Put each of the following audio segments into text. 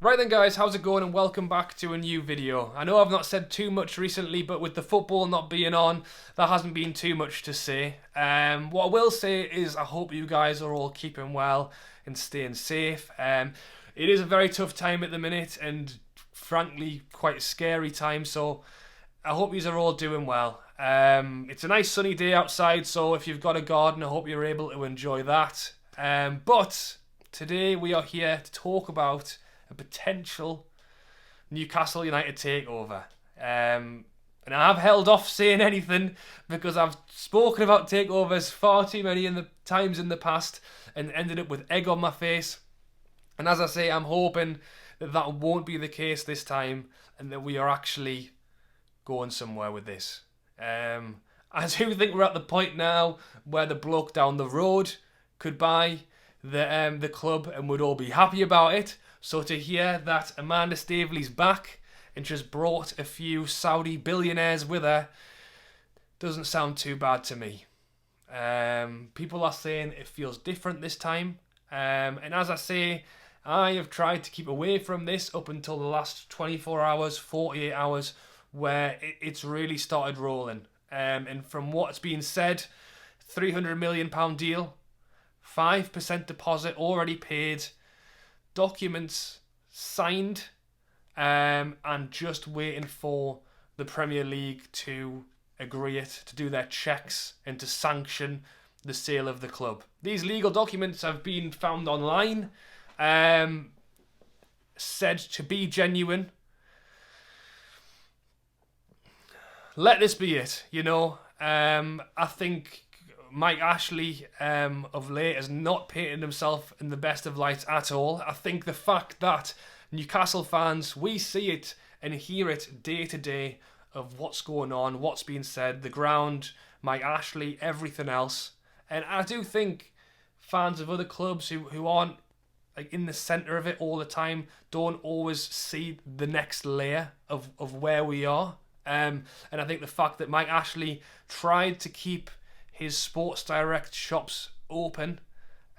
Right then guys, how's it going and welcome back to a new video. I know I've not said too much recently, but with the football not being on, there hasn't been too much to say. What I will say is I hope you guys are all keeping well and staying safe. It is a very tough time at the minute and frankly quite a scary time, so I hope you are all doing well. It's a nice sunny day outside, so if you've got a garden, I hope you're able to enjoy that. But today we are here to talk about a potential Newcastle United takeover. And I've held off saying anything because I've spoken about takeovers far too many times in the past and ended up with egg on my face. And as I say, I'm hoping that won't be the case this time and that we are actually going somewhere with this. I do think we're at the point now where the bloke down the road could buy the club and would all be happy about it. So to hear that Amanda Staveley's back and just brought a few Saudi billionaires with her doesn't sound too bad to me. People are saying it feels different this time. And as I say, I have tried to keep away from this up until the last 24 hours, 48 hours, where it's really started rolling. And from what's been said, £300 million deal, 5% deposit already paid, documents signed, and just waiting for the Premier League to agree it, to do their checks and to sanction the sale of the club. These legal documents have been found online, said to be genuine. Let this be it, you know. I think Mike Ashley of late has not painted himself in the best of lights at all. I think the fact that Newcastle fans, we see it and hear it day to day of what's going on, what's being said, the ground, Mike Ashley, everything else. And I do think fans of other clubs who aren't like in the centre of it all the time don't always see the next layer of where we are. And I think the fact that Mike Ashley tried to keep his Sports Direct shops open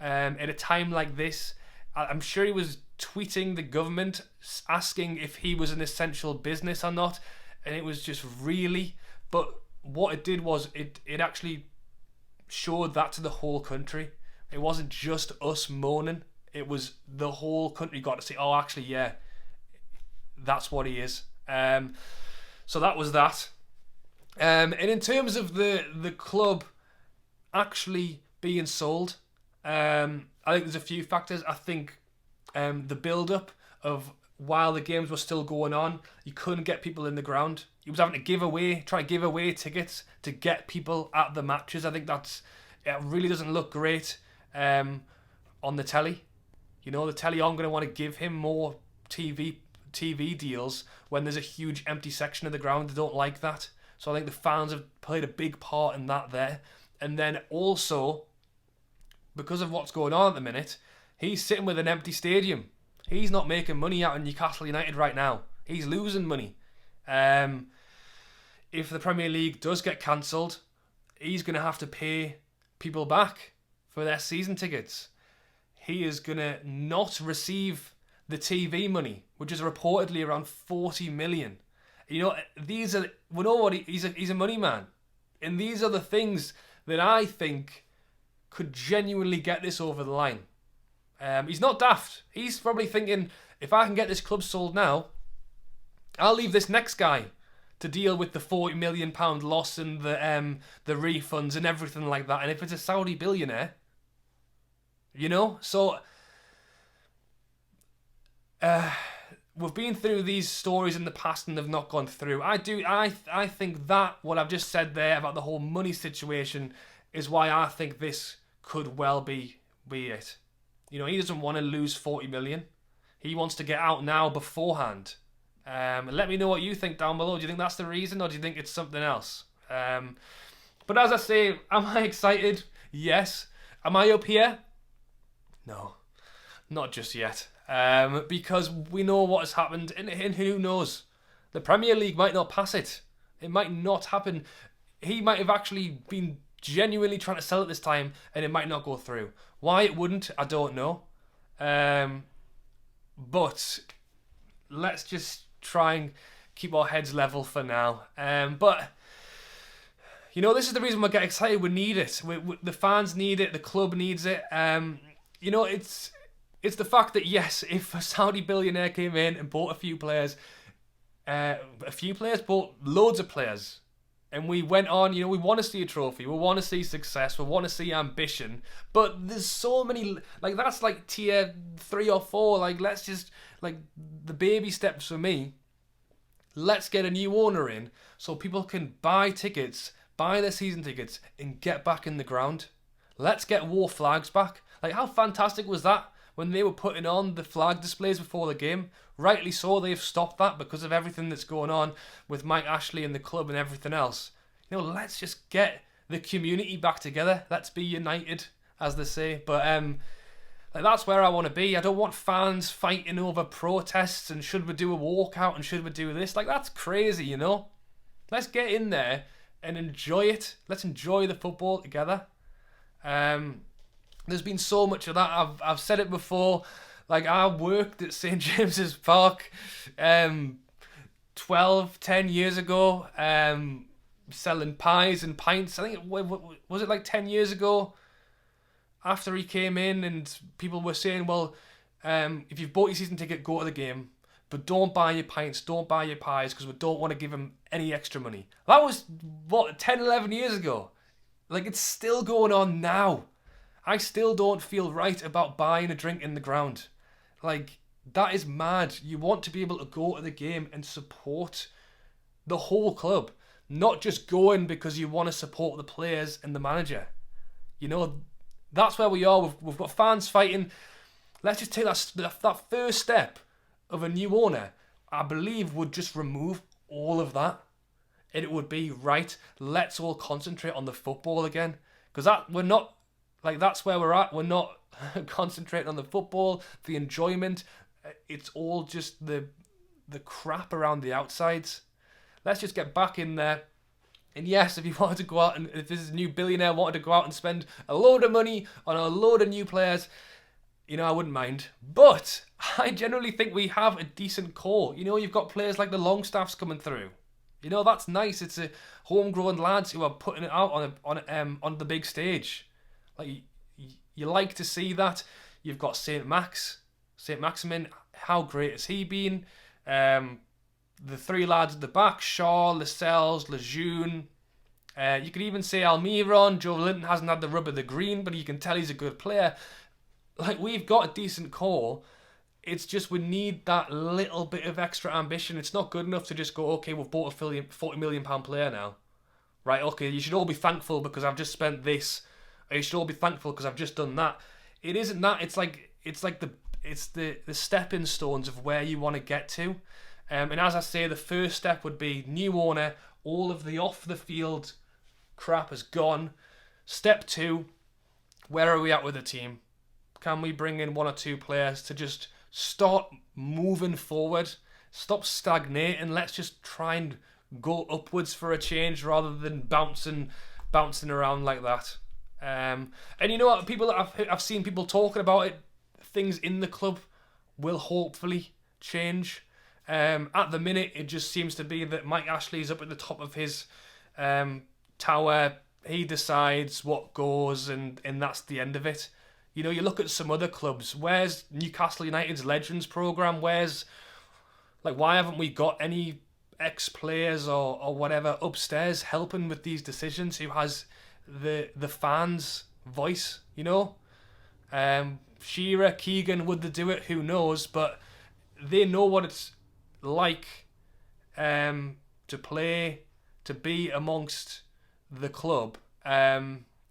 at a time like this, I'm sure he was tweeting the government asking if he was an essential business or not, and it was just really, but what it did was it actually showed that to the whole country. It wasn't just us moaning, it was the whole country got to see, oh actually yeah, that's what he is. So that was that. And in terms of the club actually being sold, I think there's a few factors. I think the build-up of while the games were still going on, you couldn't get people in the ground. He was having to try to give away tickets to get people at the matches. I think it really doesn't look great on the telly. You know, the telly aren't going to want to give him more TV deals when there's a huge empty section of the ground. They don't like that. So I think the fans have played a big part in that there. And then also, because of what's going on at the minute, he's sitting with an empty stadium. He's not making money out of Newcastle United right now. He's losing money. If the Premier League does get cancelled, he's going to have to pay people back for their season tickets. He is going to not receive the TV money, which is reportedly around 40 million. You know, we know what he's a money man. And these are the things that I think could genuinely get this over the line. He's not daft. He's probably thinking, if I can get this club sold now, I'll leave this next guy to deal with the £40 million loss and the refunds and everything like that. And if it's a Saudi billionaire, you know, so we've been through these stories in the past and they've not gone through. I think that what I've just said there about the whole money situation is why I think this could well be it. You know, he doesn't want to lose 40 million. He wants to get out now beforehand. Let me know what you think down below. Do you think that's the reason, or do you think it's something else? But as I say, am I excited? Yes. Am I up here? No, not just yet. Because we know what has happened, and who knows? The Premier League might not pass it. It might not happen. He might have actually been genuinely trying to sell it this time, and it might not go through. Why it wouldn't, I don't know. But let's just try and keep our heads level for now. But this is the reason we get excited. We need it. The fans need it. The club needs it. It's the fact that, yes, if a Saudi billionaire came in and bought a few players, bought loads of players, and we went on, we want to see a trophy, we want to see success, we want to see ambition, but there's so many, that's tier 3 or 4, let's just, the baby steps for me. Let's get a new owner in so people can buy their season tickets, and get back in the ground. Let's get war flags back. How fantastic was that when they were putting on the flag displays before the game? Rightly so, they've stopped that because of everything that's going on with Mike Ashley and the club and everything else. Let's just get the community back together. Let's be united, as they say. But that's where I want to be. I don't want fans fighting over protests and should we do a walkout and should we do this. That's crazy, Let's get in there and enjoy it. Let's enjoy the football together. There's been so much of that. I've said it before. I worked at St. James's Park 10 years ago, selling pies and pints. I think, was it 10 years ago? After he came in and people were saying, well, if you've bought your season ticket, go to the game, but don't buy your pints, don't buy your pies, because we don't want to give him any extra money. That was, 10, 11 years ago. It's still going on now. I still don't feel right about buying a drink in the ground. That is mad. You want to be able to go to the game and support the whole club, not just going because you want to support the players and the manager. That's where we are. We've got fans fighting. Let's just take that first step of a new owner. I believe would just remove all of that. And it would be, right, let's all concentrate on the football again. Because that's where we're at. We're not concentrating on the football, the enjoyment. It's all just the crap around the outsides. Let's just get back in there. And yes, if you wanted to go out and if this new billionaire wanted to go out and spend a load of money on a load of new players, I wouldn't mind. But I generally think we have a decent core. You've got players like the Longstaffs coming through. That's nice. It's a homegrown lads who are putting it out on the big stage. You like to see that. You've got St. Maximin. How great has he been? The 3 lads at the back, Shaw, Lascelles, Lejeune. You could even say Almiron. Joe Linton hasn't had the rub of the green, but you can tell he's a good player. We've got a decent core. It's just we need that little bit of extra ambition. It's not good enough to just go, okay, we've bought a £40 million player now. Right, okay, you should all be thankful because I've just spent this. Or you should all be thankful because I've just done that. It isn't that. It's the stepping stones of where you want to get to. And as I say, the first step would be new owner. All of the off the field crap has gone. Step 2, where are we at with the team? Can we bring in 1 or 2 players to just start moving forward? Stop stagnating. Let's just try and go upwards for a change rather than bouncing around like that. And you know what? People that I've seen people talking about it. Things in the club will hopefully change. At the minute, it just seems to be that Mike Ashley's up at the top of his tower. He decides what goes, and that's the end of it. You look at some other clubs. Where's Newcastle United's Legends programme? Why haven't we got any ex-players or whatever upstairs helping with these decisions? Who has the fans' voice? Shearer, Keegan, would they do it? Who knows? But they know what it's like to play, to be amongst the club.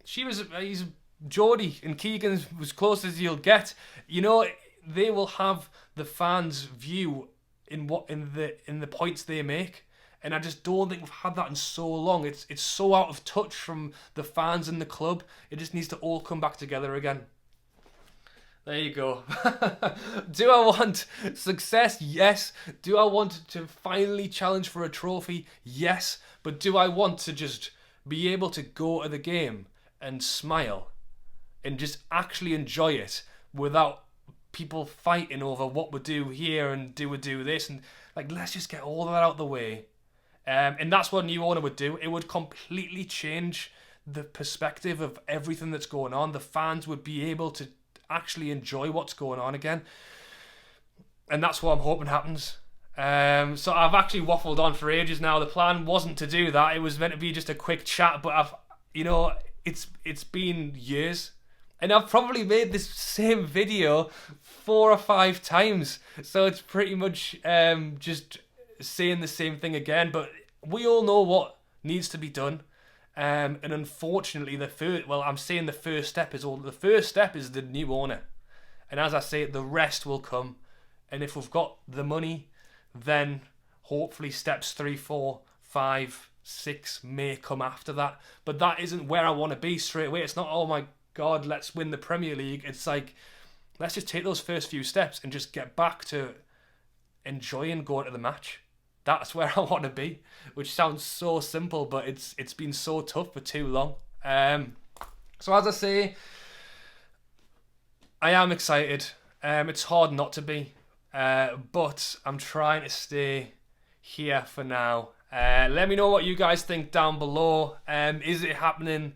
He's Geordie, and Keegan's as close as you'll get. They will have the fans' view in the points they make, and I just don't think we've had that in so long. It's so out of touch from the fans and the club. It just needs to all come back together again. There you go. Do I want success? Yes. Do I want to finally challenge for a trophy? Yes. But do I want to just be able to go to the game and smile and just actually enjoy it without people fighting over what we do here and do we do this, and like, let's just get all of that out of the way. And that's what a new owner would do. It would completely change the perspective of everything that's going on. The fans would be able to actually enjoy what's going on again. And that's what I'm hoping happens. So I've actually waffled on for ages now. The plan wasn't to do that. It was meant to be just a quick chat, but it's been years. And I've probably made this same video 4 or 5 times. So it's pretty much just saying the same thing again. But we all know what needs to be done. And unfortunately, the first step is the new owner. And as I say, the rest will come. And if we've got the money, then hopefully steps 3, 4, 5, 6 may come after that. But that isn't where I want to be straight away. It's not, oh my God, let's win the Premier League. It's like, let's just take those first few steps and just get back to enjoying going to the match. That's where I want to be, which sounds so simple, but it's been so tough for too long. So as I say, I am excited. It's hard not to be, but I'm trying to stay here for now. Let me know what you guys think down below. Is it happening?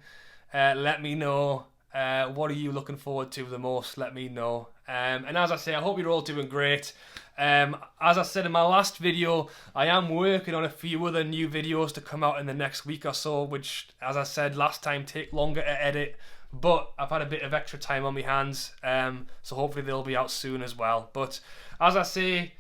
Let me know. What are you looking forward to the most? Let me know. And as I say, I hope you're all doing great. As I said in my last video, I am working on a few other new videos to come out in the next week or so, which, as I said last time, take longer to edit. But I've had a bit of extra time on my hands, so hopefully they'll be out soon as well. But as I say,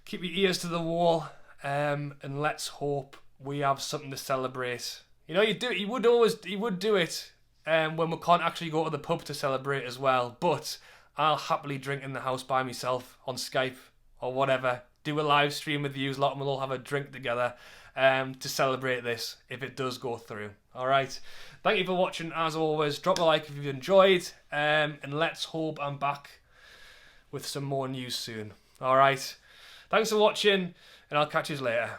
keep your ears to the wall, and let's hope we have something to celebrate. You know, he would do it when we can't actually go to the pub to celebrate as well. But I'll happily drink in the house by myself on Skype or whatever. Do a live stream with you, lot, and we'll all have a drink together to celebrate this if it does go through. All right. Thank you for watching. As always, drop a like if you've enjoyed, and let's hope I'm back with some more news soon. All right. Thanks for watching, and I'll catch you later.